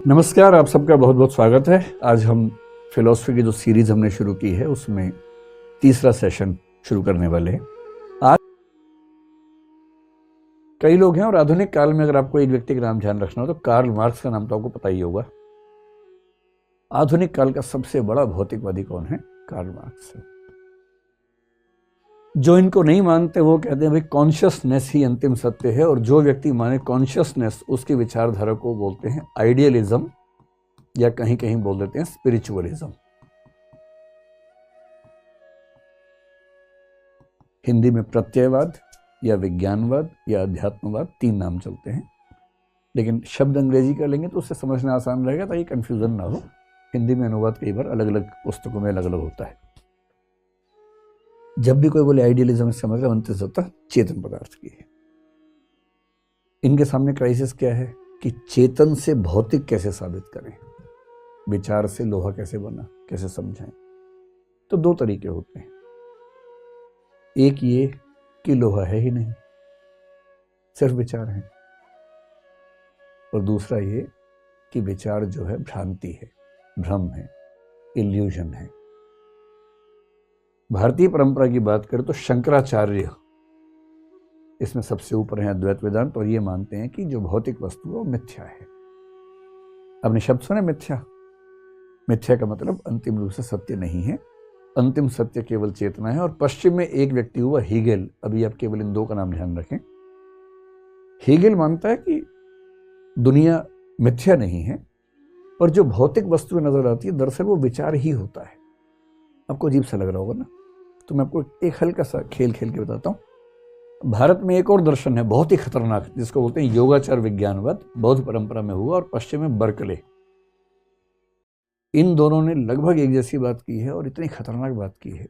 नमस्कार, आप सबका बहुत बहुत स्वागत है। आज हम फिलॉसफी की जो सीरीज हमने शुरू की है उसमें तीसरा सेशन शुरू करने वाले हैं। आज कई लोग हैं और आधुनिक काल में अगर आपको एक व्यक्ति का नाम ध्यान रखना हो तो कार्ल मार्क्स का नाम तो आपको पता ही होगा। आधुनिक काल का सबसे बड़ा भौतिकवादी कौन है? कार्ल मार्क्स है। जो इनको नहीं मानते वो कहते हैं भाई कॉन्शियसनेस ही अंतिम सत्य है, और जो व्यक्ति माने कॉन्शियसनेस उसकी विचारधारा को बोलते हैं आइडियलिज्म, या कहीं कहीं बोल देते हैं स्पिरिचुअलिज्म। हिंदी में प्रत्ययवाद या विज्ञानवाद या अध्यात्मवाद, तीन नाम चलते हैं, लेकिन शब्द अंग्रेजी का लेंगे तो उससे समझना आसान रहेगा ताकि कंफ्यूजन ना हो। हिंदी में अनुवाद कई बार अलग अलग पुस्तकों में अलग अलग होता है। जब भी कोई बोले आइडियलिज्म, इसका मतलब अंतिम सत्ता चेतन पदार्थ की है। इनके सामने क्राइसिस क्या है कि चेतन से भौतिक कैसे साबित करें, विचार से लोहा कैसे बना, कैसे समझाएं। तो दो तरीके होते हैं, एक ये कि लोहा है ही नहीं, सिर्फ विचार है, और दूसरा ये कि विचार जो है भ्रांति है, भ्रम है, इल्यूजन है। भारतीय परंपरा की बात करें तो शंकराचार्य इसमें सबसे ऊपर है, अद्वैत वेदांत, और ये मानते हैं कि जो भौतिक वस्तु है वो मिथ्या है। आपने शब्द सुने मिथ्या? मिथ्या का मतलब अंतिम रूप से सत्य नहीं है, अंतिम सत्य केवल चेतना है। और पश्चिम में एक व्यक्ति हुआ हीगेल, अभी आप केवल इन दो का नाम ध्यान रखें। हीगेल मानता है कि दुनिया मिथ्या नहीं है, और जो भौतिक वस्तुएं नजर आती है दरअसल वो विचार ही होता है। आपको अजीब सा लग रहा होगा ना, तो मैं आपको एक हल्का सा खेल खेल के बताता हूँ। भारत में एक और दर्शन है बहुत ही खतरनाक, जिसको बोलते हैं योगाचार विज्ञानवाद, बौद्ध परंपरा में हुआ, और पश्चिम में बर्कले। इन दोनों ने लगभग एक जैसी बात की है और इतनी खतरनाक बात की है,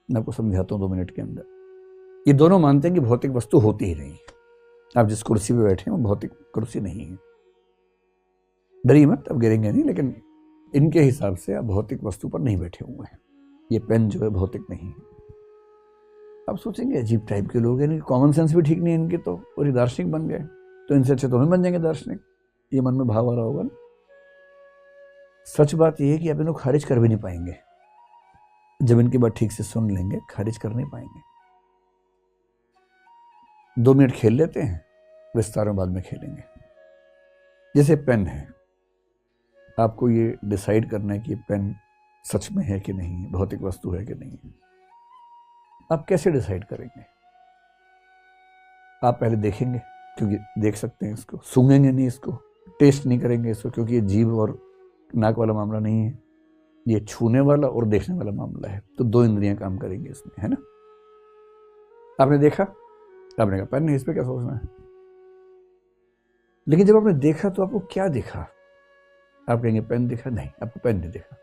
मैं आपको समझाता हूँ 2 मिनट के अंदर। ये दोनों मानते हैं कि भौतिक वस्तु होती ही नहीं। आप जिस कुर्सी पे बैठे हैं वो भौतिक कुर्सी नहीं है। डरिए मत, अब गिरेंगे नहीं, लेकिन इनके हिसाब से आप भौतिक वस्तु पर नहीं बैठे हुए हैं। ये पेन जो है भौतिक नहीं है। आप सोचेंगे अजीब टाइप के लोग हैं, इनकी कॉमन सेंस भी ठीक नहीं है इनकी, तो और ये दार्शनिक बन गए, तो इनसे अच्छे तो हम बन जाएंगे दार्शनिक। ये मन में भाव आ रहा होगा ना। सच बात यह है कि आप इनको खारिज कर भी नहीं पाएंगे। जब इनकी बात ठीक से सुन लेंगे खारिज कर नहीं पाएंगे। 2 मिनट खेल लेते हैं, विस्तार में बाद में खेलेंगे। जैसे पेन है, आपको ये डिसाइड करना है कि पेन सच में है कि नहीं है, भौतिक वस्तु है कि नहीं है। आप कैसे डिसाइड करेंगे? आप पहले देखेंगे, क्योंकि देख सकते हैं इसको, सूंघेंगे नहीं इसको, टेस्ट नहीं करेंगे इसको, क्योंकि ये जीभ और नाक वाला मामला नहीं है, ये छूने वाला और देखने वाला मामला है। तो 2 इंद्रियां काम करेंगे इसमें, है ना। आपने देखा, आपने कहा पेन नहीं, इस पर क्या सोचना है। लेकिन जब आपने देखा तो आपको क्या दिखा? आप कहेंगे पेन दिखा? नहीं, आपको पेन नहीं दिखा,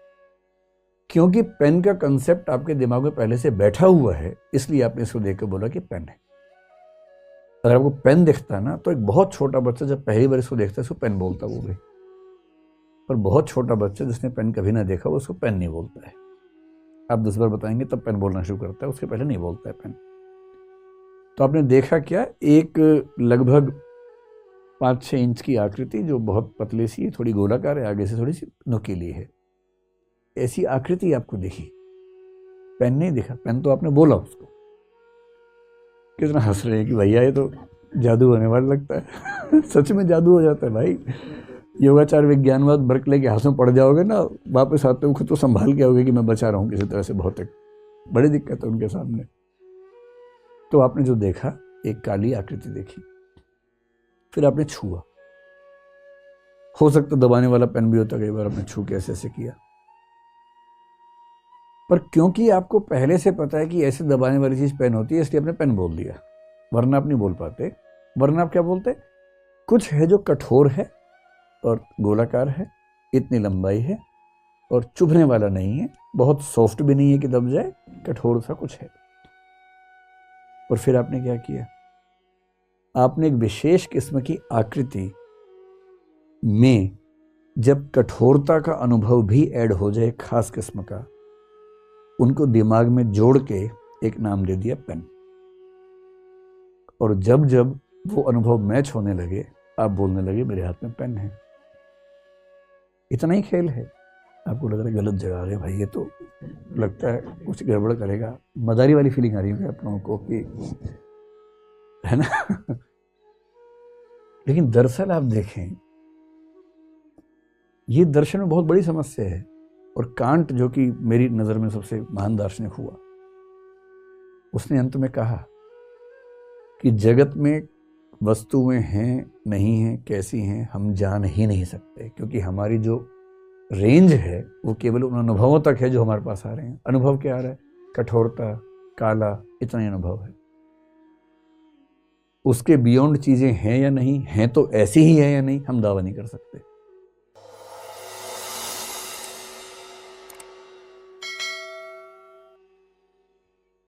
क्योंकि पेन का कंसेप्ट आपके दिमाग में पहले से बैठा हुआ है, इसलिए आपने इसको देख के बोला कि पेन है। अगर आपको पेन दिखता है ना, तो एक बहुत छोटा बच्चा जब पहली बार इसको देखता है इसको पेन बोलता है वो भी, पर बहुत छोटा बच्चा जिसने पेन कभी ना देखा वो उसको पेन नहीं बोलता है। आप 10 बार बताएंगे तब पेन बोलना शुरू करता है, उसके पहले नहीं बोलता है पेन। तो आपने देखा क्या? एक लगभग 5-6 इंच की आकृति जो बहुत पतली सी है, थोड़ी गोलाकार है, आगे से थोड़ी सी नुकीली है, ऐसी आकृति आपको दिखी, पेन नहीं दिखा। पेन तो आपने बोला उसको। कितना हंस रहे हैं कि भैया ये तो जादू होने वाला लगता है। सच में जादू हो जाता है भाई। योगाचार विज्ञानवाद बर्कले के हाथ में पड़ जाओगे ना, वापस आते हुए खुद तो संभाल के आओगे कि मैं बचा रहा हूँ किसी तरह से भौतिक। बड़ी दिक्कत है उनके सामने। तो आपने जो देखा, एक काली आकृति देखी, फिर आपने छुआ। हो सकता दबाने वाला पेन भी होता, कई बार आपने छू के ऐसे ऐसे किया, पर क्योंकि आपको पहले से पता है कि ऐसे दबाने वाली चीज पेन होती है, इसलिए आपने पेन बोल दिया, वरना आप नहीं बोल पाते। वरना आप क्या बोलते? कुछ है जो कठोर है और गोलाकार है, इतनी लंबाई है और चुभने वाला नहीं है, बहुत सॉफ्ट भी नहीं है कि दब जाए, कठोर सा कुछ है। और फिर आपने क्या किया? आपने एक विशेष किस्म की आकृति में जब कठोरता का अनुभव भी ऐड हो जाए, खास किस्म का, उनको दिमाग में जोड़ के एक नाम दे दिया पेन। और जब जब वो अनुभव मैच होने लगे, आप बोलने लगे मेरे हाथ में पेन है। इतना ही खेल है। आपको लग रहा है गलत जगह आ गए भाई, ये तो लगता है कुछ गड़बड़ करेगा, मदारी वाली फीलिंग आ रही है आप लोगों को कि, है ना। लेकिन दरअसल आप देखें, ये दर्शन में बहुत बड़ी समस्या है। और कांट, जो कि मेरी नज़र में सबसे महान दार्शनिक हुआ, उसने अंत में कहा कि जगत में वस्तुएं हैं नहीं हैं, कैसी हैं, हम जान ही नहीं सकते, क्योंकि हमारी जो रेंज है वो केवल उन अनुभवों तक है जो हमारे पास आ रहे हैं। अनुभव क्या आ रहा है? कठोरता, काला, इतना ही अनुभव है। उसके बियॉन्ड चीज़ें हैं या नहीं हैं, तो ऐसी ही है या नहीं, हम दावा नहीं कर सकते।